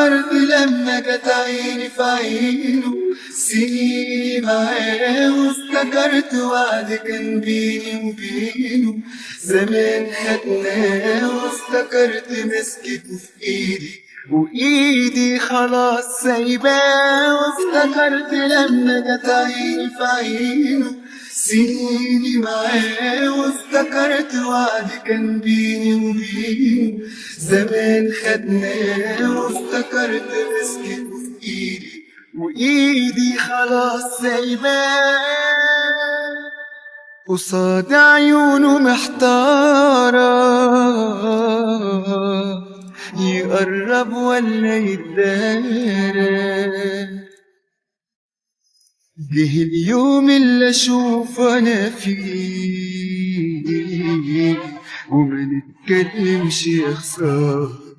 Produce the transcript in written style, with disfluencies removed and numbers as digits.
وافتكرت لما جت عيني في عينه سنيني معاه، وافتكرت وعد كان بيني وبينه زمان خدناه، وافتكرت مسكته في ايدي وايدي خلاص سايباه، وافتكرت لما جت عيني في عينه سنيني معاه، وافتكرت وعد كان بيني وبينه زمان خدناه، وافتكرت مسكته في ايدي وايدي خلاص سايباه. قصاد عيونه محتارة يقرب ولا يتدارى، جه اليوم اللي اشوف انا فيه وما نتكلمش يا خسارة.